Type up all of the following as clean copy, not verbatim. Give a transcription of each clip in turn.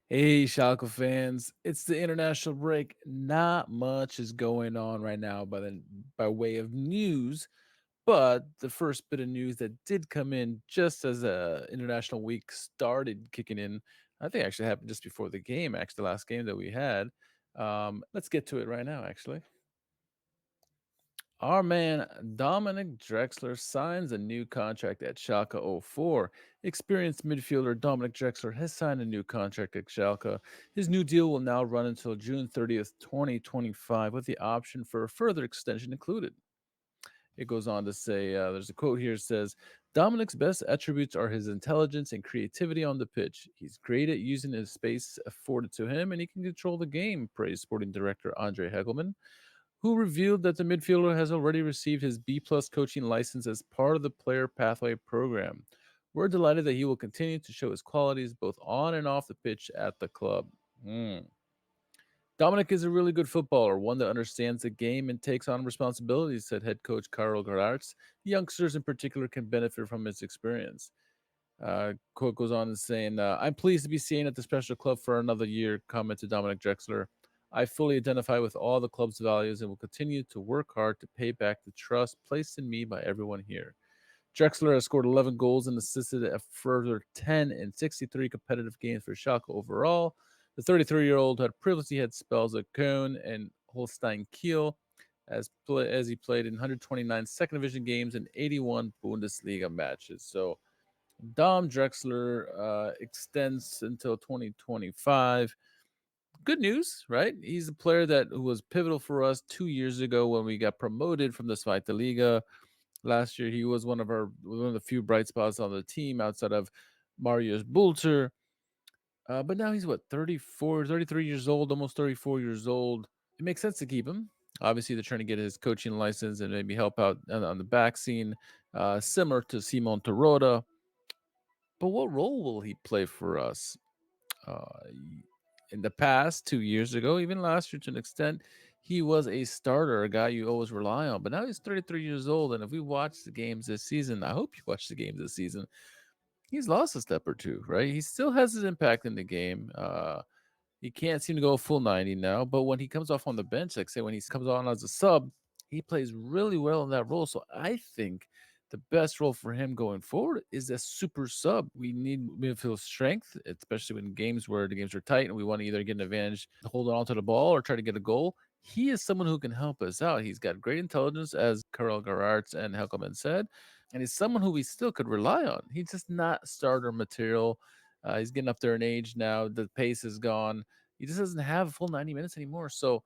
Hey, Schalke fans. It's the international break. Not much is going on right now by way of news, but the first bit of news that did come in just as international week started kicking in, I think actually happened just before the game, actually the last game that we had. Let's get to it right now, actually. Our man Dominick Drexler signs a new contract at Schalke 04. Experienced midfielder Dominick Drexler has signed a new contract at Schalke. His new deal will now run until June 30th, 2025, with the option for a further extension included. It goes on to say, there's a quote here that says, Dominic's best attributes are his intelligence and creativity on the pitch. He's great at using his space afforded to him, and he can control the game, praised sporting director Andre Hegelman, who revealed that the midfielder has already received his B plus coaching license as part of the player pathway program. We're delighted that he will continue to show his qualities both on and off the pitch at the club. Hmm. Dominic is a really good footballer, one that understands the game and takes on responsibilities, said head coach Karl Gerarts. Youngsters in particular can benefit from his experience. Quote goes on and saying, I'm pleased to be staying at the special club for another year, commented Dominic Drexler. I fully identify with all the club's values and will continue to work hard to pay back the trust placed in me by everyone here. Drexler has scored 11 goals and assisted a further 10 in 63 competitive games for Schalke overall. The 33-year-old had previously had spells at Köln and Holstein Kiel as he played in 129 second division games and 81 Bundesliga matches. So Dom Drexler extends until 2025. Good news, right? He's a player that who was pivotal for us 2 years ago when we got promoted from the Zweite Liga. Last year, he was one of the few bright spots on the team outside of Marius Bulter. But now he's what, 34, 33 years old, almost 34 years old. It makes sense to keep him. Obviously, they're trying to get his coaching license and maybe help out on the back scene, similar to Simon Terodde. But what role will he play for us? In the past, 2 years ago, even last year to an extent, he was a starter, a guy you always rely on. But now he's 33 years old. And if we watch the games this season, I hope you watch the games this season, he's lost a step or two, right? He still has his impact in the game. He can't seem to go full 90 now, but when he comes off on the bench, like say when he comes on as a sub, he plays really well in that role. So I think the best role for him going forward is a super sub. We need midfield strength, especially when games where the games are tight and we want to either get an advantage, hold on to the ball, or try to get a goal. He is someone who can help us out. He's got great intelligence, as Karel Gerarts and Helkelman said, and he's someone who we still could rely on. He's just not starter material. He's getting up there in age now. The pace is gone. He just doesn't have a full 90 minutes anymore. So,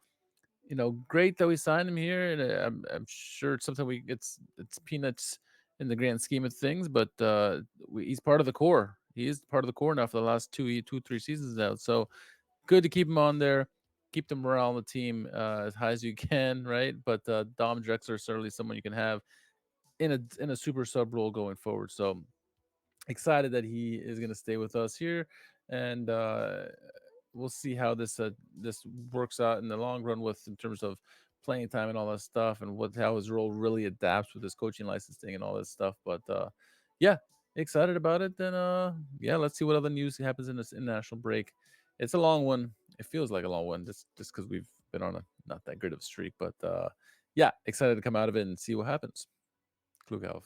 great that we signed him here, and I'm sure it's something it's peanuts in the grand scheme of things, but he's part of the core. He is part of the core now for the last 3 seasons now. So good to keep him on there, keep the morale on the team as high as you can, right? But Dom Drexler is certainly someone you can have in a super sub role going forward. So excited that he is going to stay with us here, and we'll see how this works out in the long run with in terms of playing time and all that stuff, and what how his role really adapts with his coaching licensing and all this stuff. But yeah, excited about it. Then yeah, let's see what other news happens in this international break. It's a long one. It feels like a long one just because we've been on a not that good of a streak. But yeah, excited to come out of it and see what happens. Klug auf.